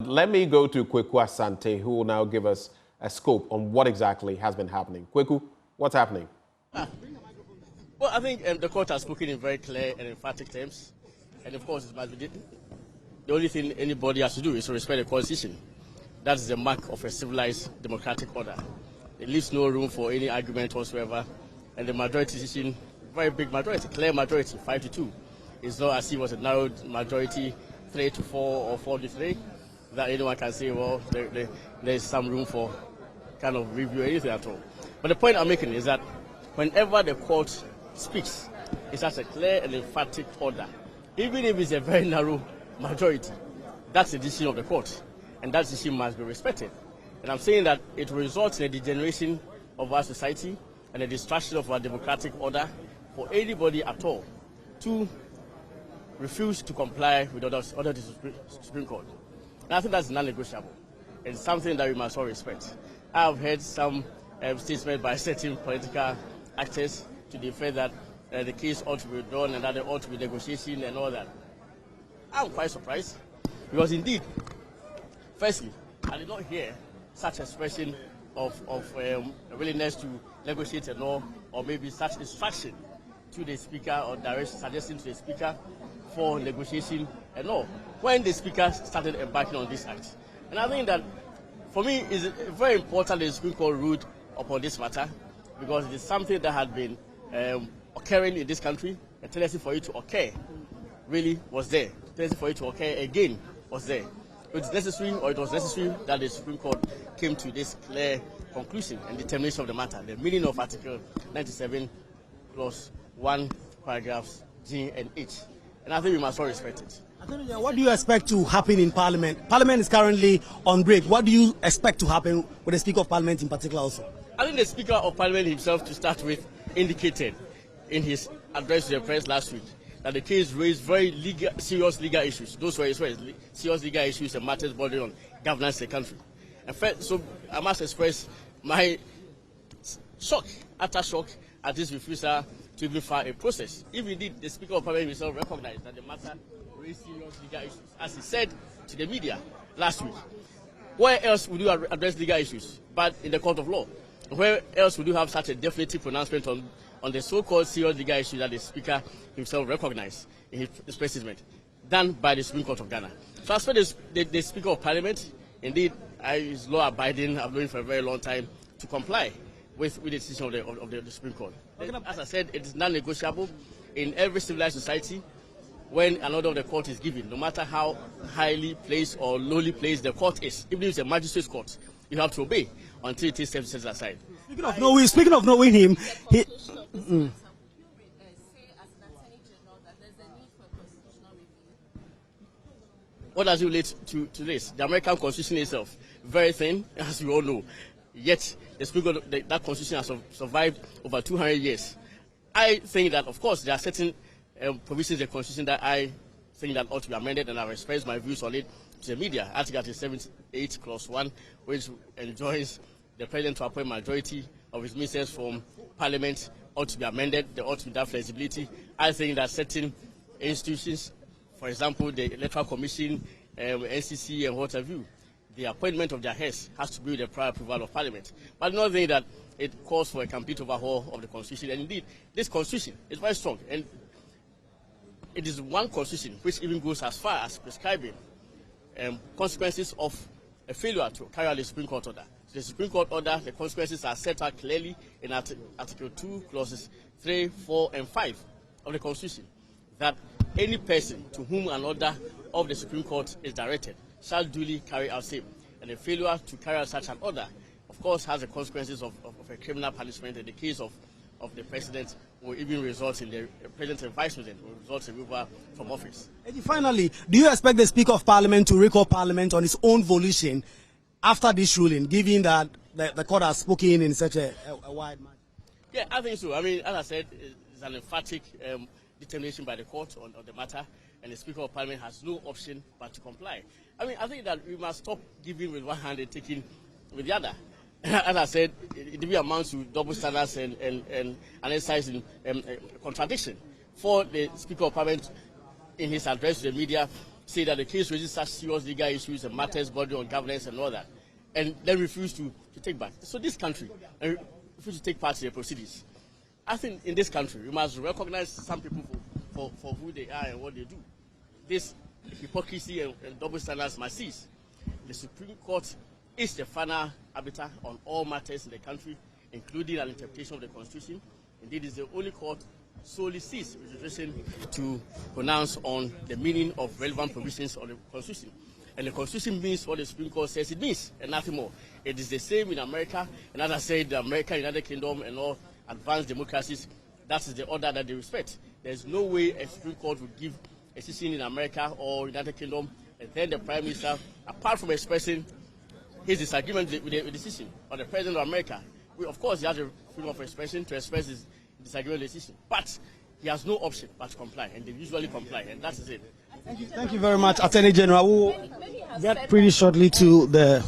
let me go to Kweku Asante, who will now give us a scope on what exactly has been happening. Kweku, what's happening? Well, I think the court has spoken in very clear and emphatic terms. And of course, it must be the only thing anybody has to do is to respect the constitution. That is the mark of a civilized democratic order. It leaves no room for any argument whatsoever. And the majority decision, very big majority, clear majority, 5-2. It's not as if it was a narrow majority, 3-4 or 4-3, that anyone can say, well, there's some room for kind of review or anything at all. But the point I'm making is that whenever the court speaks, it's such a clear and emphatic order. Even if it's a very narrow majority, that's the decision of the court, and that decision must be respected. And I'm saying that it results in a degeneration of our society and a destruction of our democratic order for anybody at all to refuse to comply with orders of the Supreme Court. And I think that's non-negotiable and something that we must all respect. I've heard some statements by certain political actors to the effect that the case ought to be withdrawn and that there ought to be negotiation and all that. I'm quite surprised because indeed, firstly, I did not hear such expression of a willingness to negotiate and all, or maybe such instruction to the speaker or direct suggestion to the speaker for negotiation and all, when the speaker started embarking on this act. And I think that, for me, it's very important that the Supreme Court ruled upon this matter because it is something that had been occurring in this country. A tendency for it to occur really was there. A tendency for it to occur again was there. It was necessary that the Supreme Court came to this clear conclusion and determination of the matter, the meaning of Article 97, Clause 1, paragraphs G and H. And I think we must all respect it. What do you expect to happen in Parliament? Parliament is currently on break. What do you expect to happen with the Speaker of Parliament in particular also? I think the Speaker of Parliament himself, to start with, indicated in his address to the press last week that the case raised very serious legal issues. Those were serious legal issues and matters bordering on governance in the country. And first, so I must express my utter shock at this refusal to even file a process. If indeed the Speaker of Parliament himself recognized that the matter raised serious legal issues, as he said to the media last week, where else would you address legal issues but in the court of law? Where else would you have such a definitive pronouncement on the so-called serious legal issue that the Speaker himself recognized in his press statement, done by the Supreme Court of Ghana? So as for the Speaker of Parliament, indeed, is law-abiding, I've known for a very long time, to comply with the decision of the Supreme Court. As I said, it is non-negotiable in every civilized society. When an order of the court is given, no matter how highly placed or lowly placed the court is, even if it's a magistrate's court, you have to obey until it is set aside. Speaking of knowing him, he. What does it relate to this? The American Constitution itself, very thin, as you all know. Yet, the Speaker, that Constitution has survived over 200 years. I think that, of course, there are certain provisions in the Constitution that I think that ought to be amended, and I've expressed my views on it to the media. Article 78, Clause 1, which enjoins the President to appoint majority of his ministers from Parliament, ought to be amended. There ought to be that flexibility. I think that certain institutions, for example, the Electoral Commission, NCC, and what have you, the appointment of their heads has to be with the prior approval of Parliament. But another thing that it calls for a complete overhaul of the Constitution. And indeed, this Constitution is very strong. And it is one Constitution which even goes as far as prescribing consequences of a failure to carry out the Supreme Court order. So the Supreme Court order, the consequences are set out clearly in Article 2, Clauses 3, 4, and 5 of the Constitution, that any person to whom an order of the Supreme Court is directed shall duly carry out same. And a failure to carry out such an order, of course, has the consequences of a criminal punishment. In the case of the President, will even result in the President and Vice President, will result in removal from office. And finally, do you expect the Speaker of Parliament to recall Parliament on his own volition after this ruling, given that the court has spoken in such a wide manner? Yeah, I think so. I mean, as I said, it's an emphatic determination by the court on the matter, and the Speaker of Parliament has no option but to comply. I mean, I think that we must stop giving with one hand and taking with the other. As I said, it really amounts to double standards and an exercise in contradiction for the Speaker of Parliament in his address to the media say that the case raises such serious legal issues and matters body on governance and all that, and then refuse to take back. So this country refuse to take part in the proceedings. I think in this country, we must recognize some people for who they are and what they do. This hypocrisy and double standards must cease. The Supreme Court is the final arbiter on all matters in the country, including an interpretation of the Constitution. Indeed, it's the only court solely seeks registration to pronounce on the meaning of relevant provisions of the Constitution. And the Constitution means what the Supreme Court says it means, and nothing more. It is the same in America, and as I said, America, United Kingdom, and all advanced democracies, that is the order that they respect. There is no way a Supreme Court would give a decision in America or United Kingdom, and then the Prime Minister, apart from expressing his disagreement with the decision, or the President of America, of course, he has the freedom of expression to express his disagreement with the decision, but he has no option but to comply, and they usually comply, and that is it. Thank you very much, Attorney General. We'll get pretty shortly to the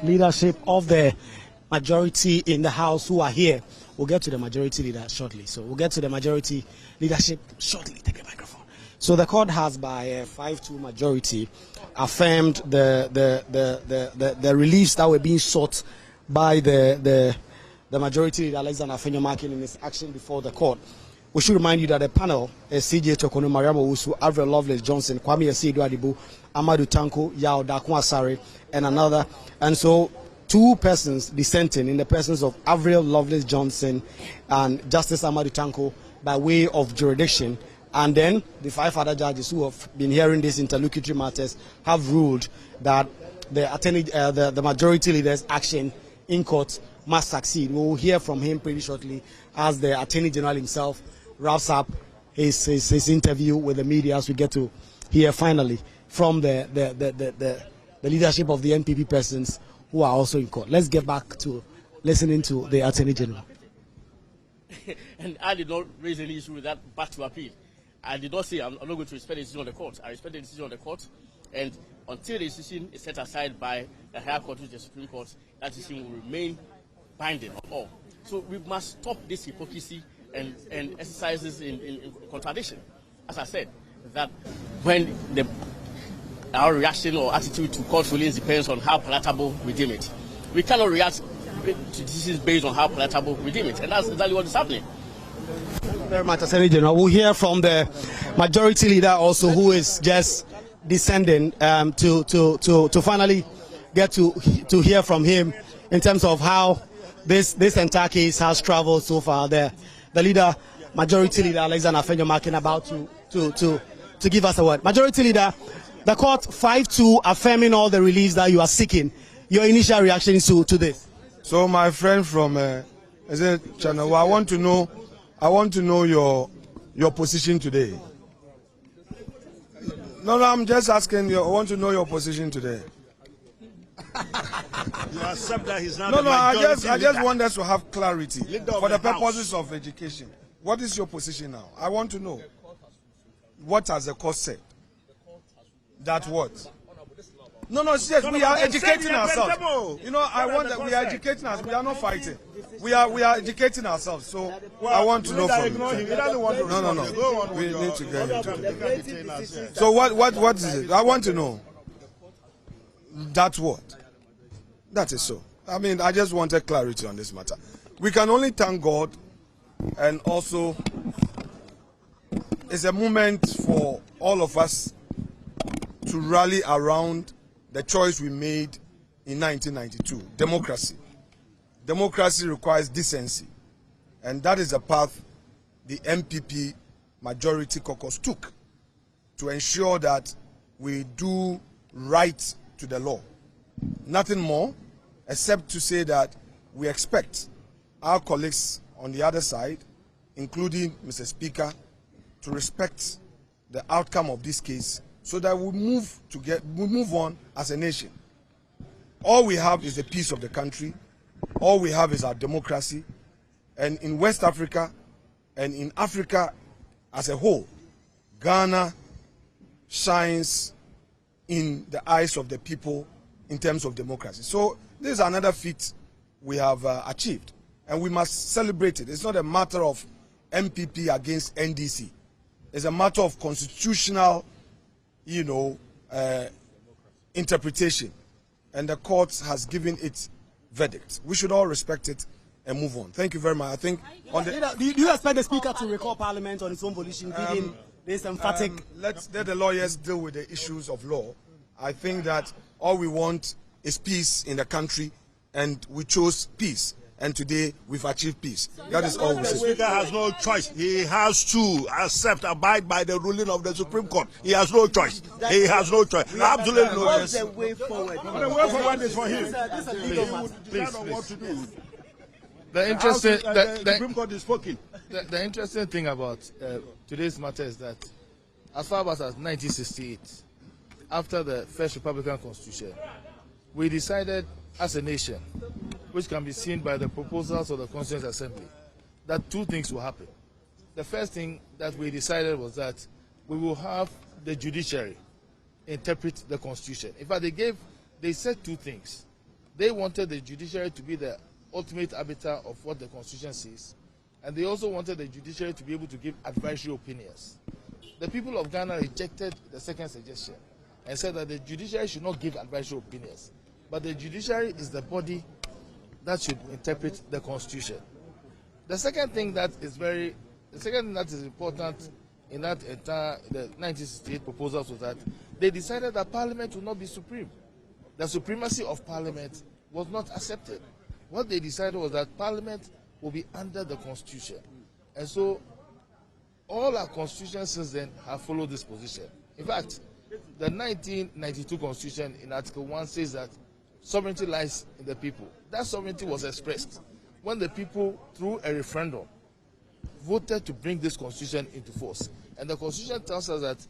leadership of the majority in the House who are here. We'll get to the majority leader shortly. So we'll get to the majority leadership shortly. Take a microphone. So the court has, by a 5-2 majority, affirmed the reliefs that were being sought by the majority leader, Alexander Afenyo Markin, in his action before the court. We should remind you that the panel is CJ Tokono, Mariam Owusu, Avril Lovelace Johnson, Kwame Yassi Adibo, Amadou Tanko, Yao Dakwa Asare, and another. And so 2 persons dissenting in the presence of Avril Lovelace Johnson and Justice Amadou Tanko by way of jurisdiction. And then the 5 other judges who have been hearing these interlocutory matters have ruled that the majority leader's action in court must succeed. We will hear from him pretty shortly as the Attorney General himself wraps up his interview with the media, as we get to hear finally from the leadership of the NPP persons who are also in court. Let's get back to listening to the Attorney General. And I did not raise any issue with that back to appeal. I did not say I'm not going to respect the decision of the court. I respect the decision of the court, and until the decision is set aside by the higher court, which is the Supreme Court, that decision will remain binding on all. So we must stop this hypocrisy and exercises in contradiction. As I said, that when our reaction or attitude to court rulings depends on how palatable we deem it. We cannot react to decisions based on how palatable we deem it, and that's exactly what is happening. Thank you very much, Attorney General. We'll hear from the majority leader also, who is just descending to finally get to hear from him in terms of how this entire case has traveled so far. The majority leader Alexander Afenyo Markin, about to give us a word. Majority leader, the court 5-2 affirming all the reliefs that you are seeking. Your initial reaction to this? So my friend from Channel, I want to know your position today. No, I'm just asking you. I want to know your position today. You accept that he's not No, I just leader. want us to have clarity for the purposes House. of education. What is your position now? I want to know. What has the court said? That what? No, yes, we are educating ourselves. You know, I want that we are educating ourselves. We are not fighting. We are educating ourselves. So I want to know from you. He doesn't want to No. We need to get into it. So what is it? I want to know. That's what? That is so. I mean, I just wanted clarity on this matter. We can only thank God, and also it's a moment for all of us to rally around the choice we made in 1992, democracy. Democracy requires decency, and that is the path the MPP majority caucus took to ensure that we do right to the law. Nothing more, except to say that we expect our colleagues on the other side, including Mr. Speaker, to respect the outcome of this case so that we move on as a nation. All we have is the peace of the country. All we have is our democracy. And in West Africa and in Africa as a whole, Ghana shines in the eyes of the people in terms of democracy. So this is another feat we have achieved, and we must celebrate it. It's not a matter of MPP against NDC. is a matter of constitutional, interpretation, and the court has given its verdict. We should all respect it and move on. Thank you very much. I think on the Do you expect the Speaker to recall Parliament on its own volition, given this emphatic? let the lawyers deal with the issues of law. I think that all we want is peace in the country, and we chose peace. And today we've achieved peace. That is all we The say. Speaker has no choice. He has to abide by the ruling of the Supreme Court. He has no choice. He has no choice. Absolutely no choice. The way forward. The way forward is for him. He would Decide on what to do. The interesting, The Supreme Court is spoken. the interesting thing about today's matter is that as far back as 1968, after the first Republican Constitution, we decided as a nation, which can be seen by the proposals of the Constituent Assembly, that two things will happen. The first thing that we decided was that we will have the judiciary interpret the Constitution. In fact, they said two things. They wanted the judiciary to be the ultimate arbiter of what the Constitution says, and they also wanted the judiciary to be able to give advisory opinions. The people of Ghana rejected the second suggestion and said that the judiciary should not give advisory opinions, but the judiciary is the body that should interpret the Constitution. The second thing that is important in that entire the 1968 proposals was that they decided that Parliament would not be supreme. The supremacy of Parliament was not accepted. What they decided was that Parliament will be under the Constitution, and so all our constitutions since then have followed this position. In fact, the 1992 Constitution in Article 1 says that sovereignty lies in the people. That sovereignty was expressed when the people, through a referendum, voted to bring this constitution into force. And the constitution tells us that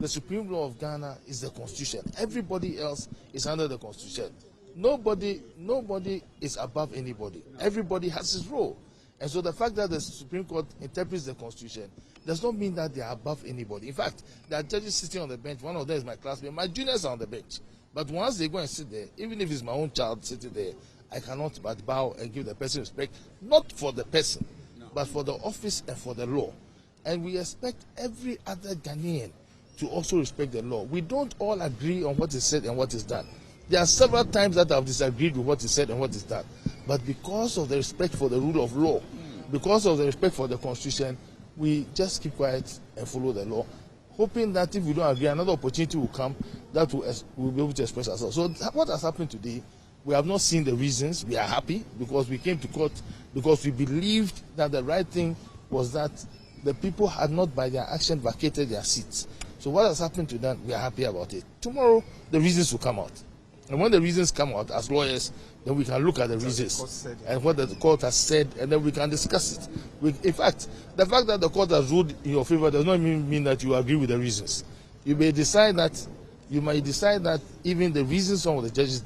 the supreme law of Ghana is the constitution. Everybody else is under the constitution. Nobody is above anybody. Everybody has his role. And so the fact that the Supreme Court interprets the constitution does not mean that they are above anybody. In fact, there are judges sitting on the bench. One of them is my classmate. My juniors are on the bench. But once they go and sit there, even if it's my own child sitting there, I cannot but bow and give the person respect, not for the person, but for the office and for the law. And we expect every other Ghanaian to also respect the law. We don't all agree on what is said and what is done. There are several times that I've disagreed with what is said and what is done. But because of the respect for the rule of law, because of the respect for the Constitution, we just keep quiet and follow the law, hoping that if we don't agree, another opportunity will come that we'll be able to express ourselves. So what has happened today, we have not seen the reasons. We are happy because we came to court because we believed that the right thing was that the people had not by their action vacated their seats. So what has happened to them, we are happy about it. Tomorrow, the reasons will come out. And when the reasons come out, as lawyers, then we can look at the reasons and what the court has said, and then we can discuss it. In fact, the fact that the court has ruled in your favor does not mean that you agree with the reasons. You might decide that even the reasons some of the judges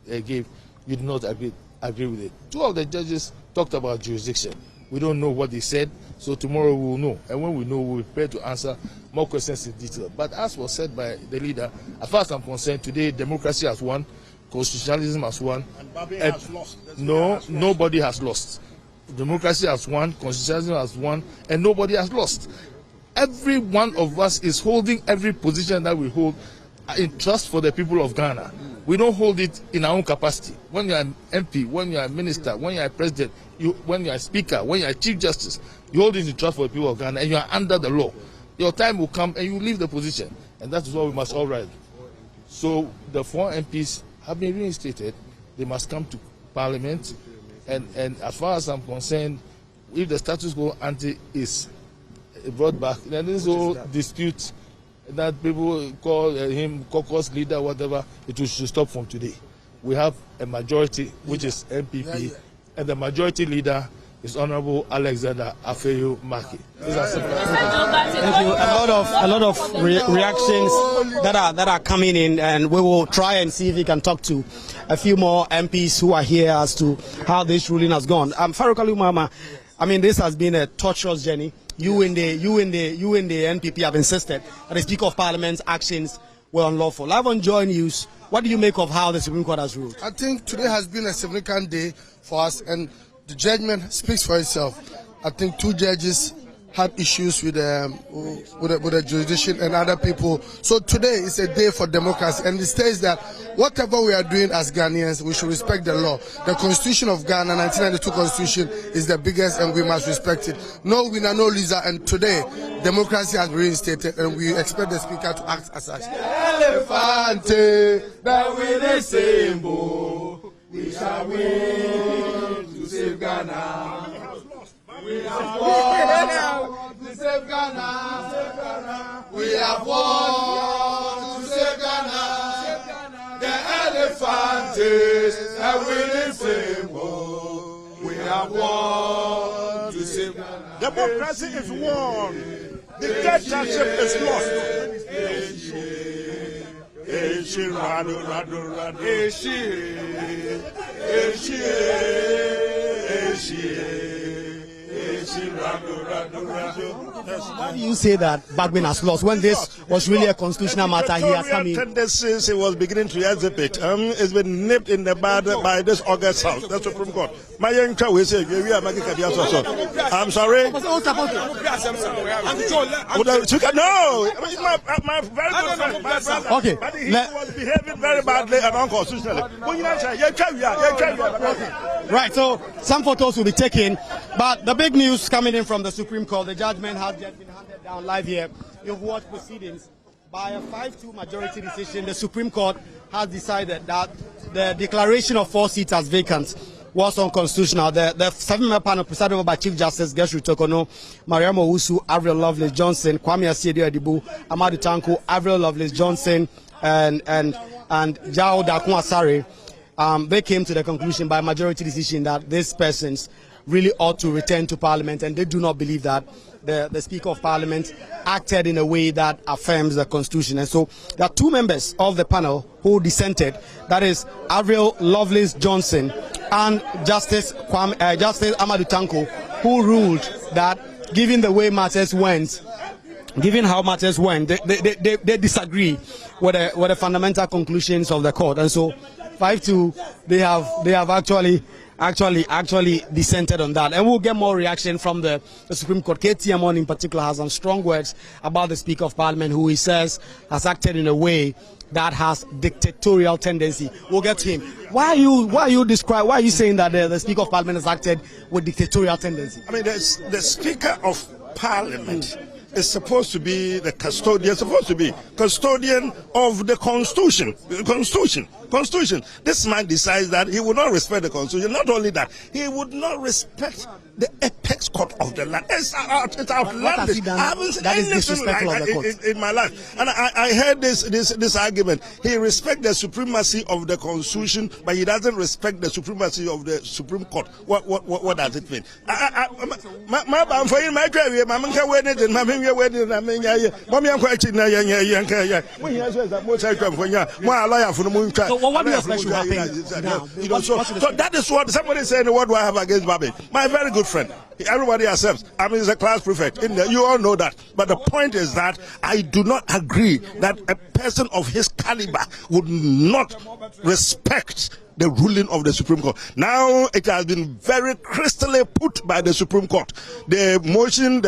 gave, you do not agree with it. Two of the judges talked about jurisdiction. We don't know what they said, so tomorrow we will know. And when we know, we will prepare to answer more questions in detail. But as was said by the leader, as far as I'm concerned, today democracy has won, constitutionalism has won. And Babi has lost. No, nobody has lost. Democracy has won, constitutionalism has won, and nobody has lost. Every one of us is holding every position that we hold in trust for the people of Ghana. We don't hold it in our own capacity. When you are an MP, when you are a minister, when you are a president, when you are a speaker, when you are a chief justice, you hold it in trust for the people of Ghana, and you are under the law. Your time will come and you leave the position, and that is what we must all ride. So the 4 MPs have been reinstated. They must come to Parliament, and as far as I'm concerned, if the status quo ante is brought back, then this whole dispute that people call him caucus leader, whatever, it should stop from today. We have a majority, which is MPP, and the majority leader is Honorable Alexander Afenyo Markin. Thank you. A lot of reactions that are coming in, and we will try and see if we can talk to a few more MPs who are here as to how this ruling has gone. Farouk Alumama, I mean, this has been a torturous journey. You in the NPP have insisted that the Speaker of Parliament's actions were unlawful. Live on Joy News, what do you make of how the Supreme Court has ruled? I think today has been a significant day for us, and the judgment speaks for itself. I think 2 judges had issues with the jurisdiction and other people. So today is a day for democracy, and it states that whatever we are doing as Ghanaians, we should respect the law. The Constitution of Ghana, 1992 Constitution, is the biggest, and we must respect it. No winner, no loser, and today democracy has been reinstated, and we expect the Speaker to act as such. Elefante, that we the same bow, we shall win to save Ghana. We have won to save Ghana. We have won to save Ghana. The Elephantes have winning symbol. We have won to save Ghana. Democracy is won. Dictatorship is lost. Why do you say that Bagman has lost when this was really a constitutional matter? He has come in. Tendencies he was beginning to exhibit. It's been nipped in the bud by this August House, the Supreme Court. My young child will say, I'm sorry. No, my very good friend, my brother. Okay. But he was behaving very badly and unconstitutionally. Right, so some photos will be taken, but the big news coming in from the Supreme Court, the judgment has just been handed down live here. You've watched proceedings. By a 5-2 majority decision, the Supreme Court has decided that the declaration of 4 seats as vacant was unconstitutional. The 7-member panel presided over by Chief Justice Gertrude Tokono, Mariam Owusu, Avril Lovelace Johnson, Kwame Asiedu Edibu, Amadou Tanko, Avril Lovelace Johnson, and Jao Dakun Asare. They came to the conclusion by majority decision that these persons really ought to return to Parliament, and they do not believe that the Speaker of Parliament acted in a way that affirms the Constitution. And so there are 2 members of the panel who dissented. That is Avril Lovelace Johnson and Justice Amadou Tanko, who ruled that given the way matters went, given how matters went, they disagree with the fundamental conclusions of the court. And so 5-2, they have actually dissented on that, and we'll get more reaction from the Supreme Court. KTM in particular has some strong words about the Speaker of Parliament, who he says has acted in a way that has dictatorial tendency. We'll get to him. Why are you saying that the Speaker of Parliament has acted with dictatorial tendency? I mean, the Speaker of Parliament is supposed to be the custodian of the Constitution. This man decides that he would not respect the Constitution. Not only that, he would not respect the apex court of the land. It's outlandish. I haven't seen anything like that in my life. And I heard this argument. He respects the supremacy of the Constitution, but he doesn't respect the supremacy of the Supreme Court. What does it mean? So what do you expect should happen now? So that is what somebody is saying. What do I have against Babi? My very good friend. Everybody accepts. I mean, he's a class prefect. You all know that. But the point is that I do not agree that a person of his caliber would not respect the ruling of the Supreme Court. Now it has been very crystally put by the Supreme Court. The motion,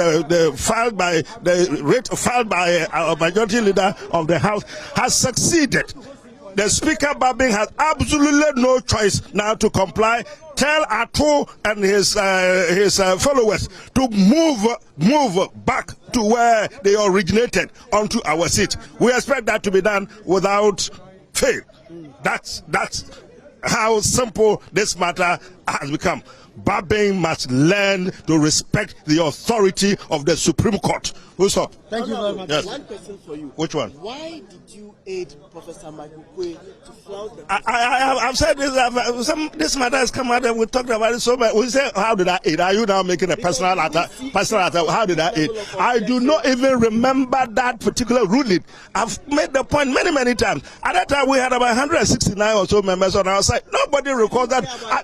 filed by our majority leader of the House has succeeded. The Speaker Babin has absolutely no choice now to comply. Tell Ato and his followers to move back to where they originated onto our seat. We expect that to be done without fail. That's how simple this matter has become. Babin must learn to respect the authority of the Supreme Court. Who's up? Thank you very much. Yes. One question for you. Which one? Why did you aid Professor Michael Quay to flout the... I've said this. This matter has come out and we talked about it so much. We say, how did I aid? Are you now making a personal attack? How did I aid? I do not even remember that particular ruling. I've made the point many times. At that time, we had about 169 or so members on our side. Nobody recalls that.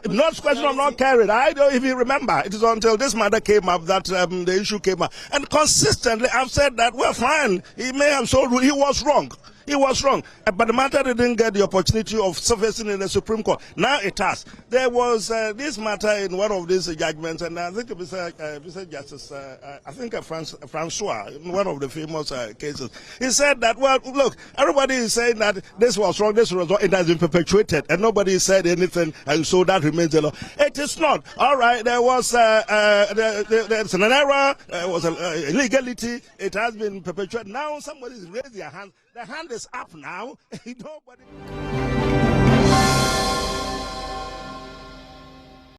Not question of not carried. I don't even remember. It is until this matter came up that the issue came up. And consistently, I've said that we're fine. He may have so he was wrong. he was wrong. But the matter didn't get the opportunity of surfacing in the Supreme Court. Now it has. There was this matter in one of these judgments, and I think Mr. Justice, I think Francois, in one of the famous cases, he said that, well, look, everybody is saying that this was wrong, this was wrong, it has been perpetuated, and nobody said anything, and so that remains the law. It is not. All right, there was there's an error, there was an illegality, it has been perpetuated. Now somebody's raised their hand. The hand is up now. Nobody.